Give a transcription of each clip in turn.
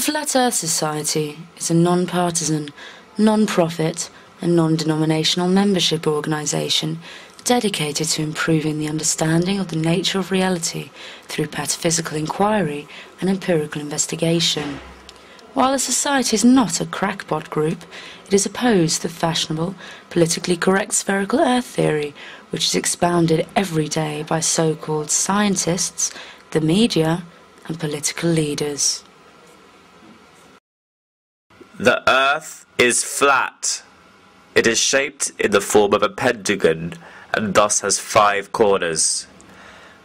Flat Earth Society is a non-partisan, non-profit and non-denominational membership organisation dedicated to improving the understanding of the nature of reality through pataphysical inquiry and empirical investigation. While the Society is not a crackpot group, it is opposed to the fashionable, politically correct spherical Earth theory, which is expounded every day by so-called scientists, the media and political leaders. The Earth is flat. It is shaped in the form of a pentagon and thus has 5 corners.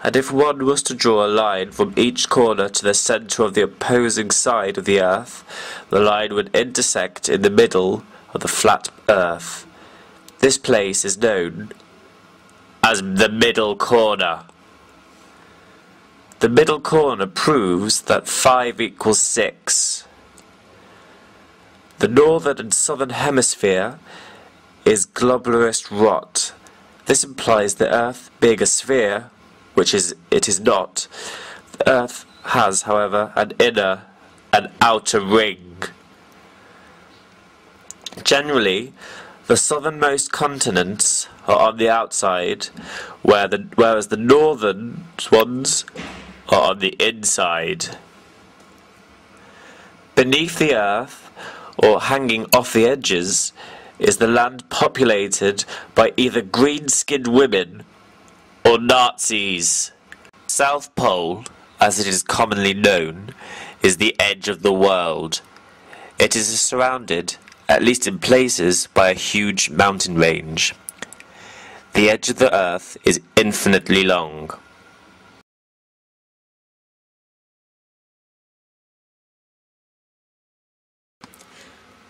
And if one was to draw a line from each corner to the centre of the opposing side of the Earth, the line would intersect in the middle of the flat Earth. This place is known as the middle corner. The middle corner proves that 5 equals 6. The northern and southern hemisphere is globularist rot. This implies the Earth being a sphere, which it is not. The Earth has, however, an inner and outer ring. Generally, the southernmost continents are on the outside, whereas the northern ones are on the inside. Beneath the Earth, or hanging off the edges, is the land populated by either green-skinned women or Nazis. South Pole, as it is commonly known, is the edge of the world. It is surrounded, at least in places, by a huge mountain range. The edge of the Earth is infinitely long.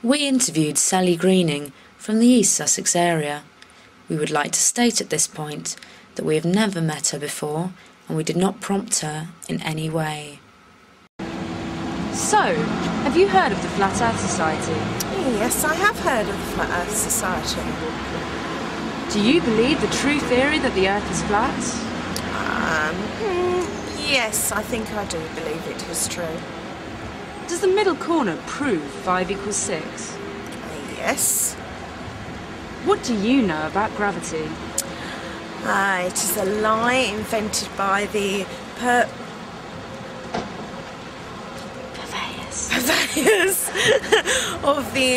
We interviewed Sally Greening from the East Sussex area. We would like to state at this point that we have never met her before and we did not prompt her in any way. So, have you heard of the Flat Earth Society? Yes, I have heard of the Flat Earth Society. Do you believe the true theory that the Earth is flat? Yes, I think I do believe it is true. Does the middle corner prove 5 equals 6? Yes. What do you know about gravity? It is a lie invented by the purveyors of the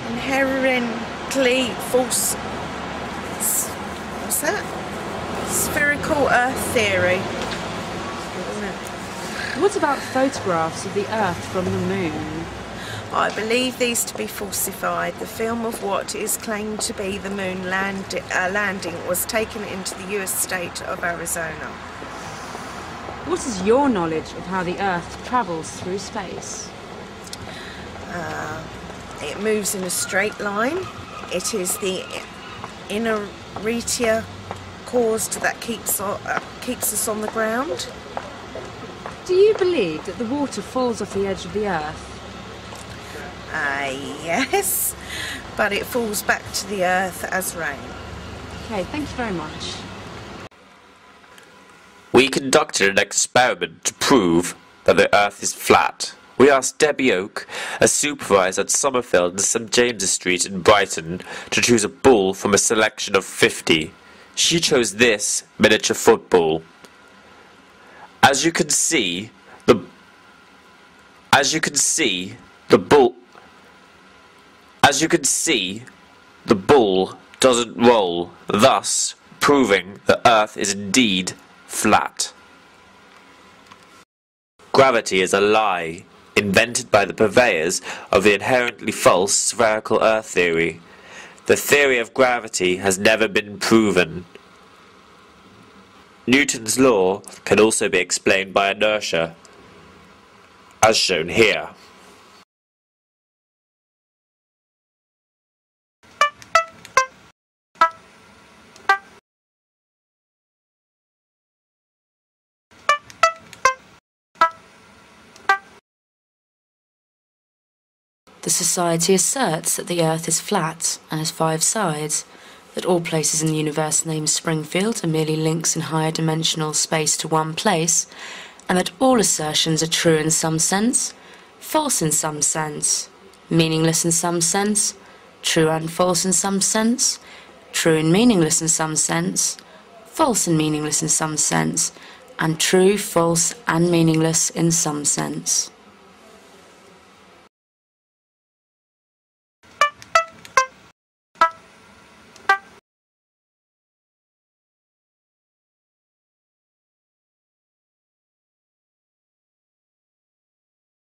inherently false. What's that? Spherical Earth theory. What about photographs of the Earth from the Moon? I believe these to be falsified. The film of what is claimed to be the moon landing was taken into the US state of Arizona. What is your knowledge of how the Earth travels through space? It moves in a straight line. It is the inertia caused that keeps us on the ground. Do you believe that the water falls off the edge of the Earth? Yes, but it falls back to the Earth as rain. Okay, thank you very much. We conducted an experiment to prove that the Earth is flat. We asked Debbie Oak, a supervisor at Somerfield and St James's Street in Brighton, to choose a ball from a selection of 50. She chose this miniature football. As you can see, the ball doesn't roll, thus proving the Earth is indeed flat. Gravity is a lie, invented by the purveyors of the inherently false spherical Earth theory. The theory of gravity has never been proven. Newton's law can also be explained by inertia, as shown here. The Society asserts that the Earth is flat and has 5 sides, that all places in the universe named Springfield are merely links in higher dimensional space to one place, and that all assertions are true in some sense, false in some sense, meaningless in some sense, true and false in some sense, true and meaningless in some sense, false and meaningless in some sense, and true, false, and meaningless in some sense.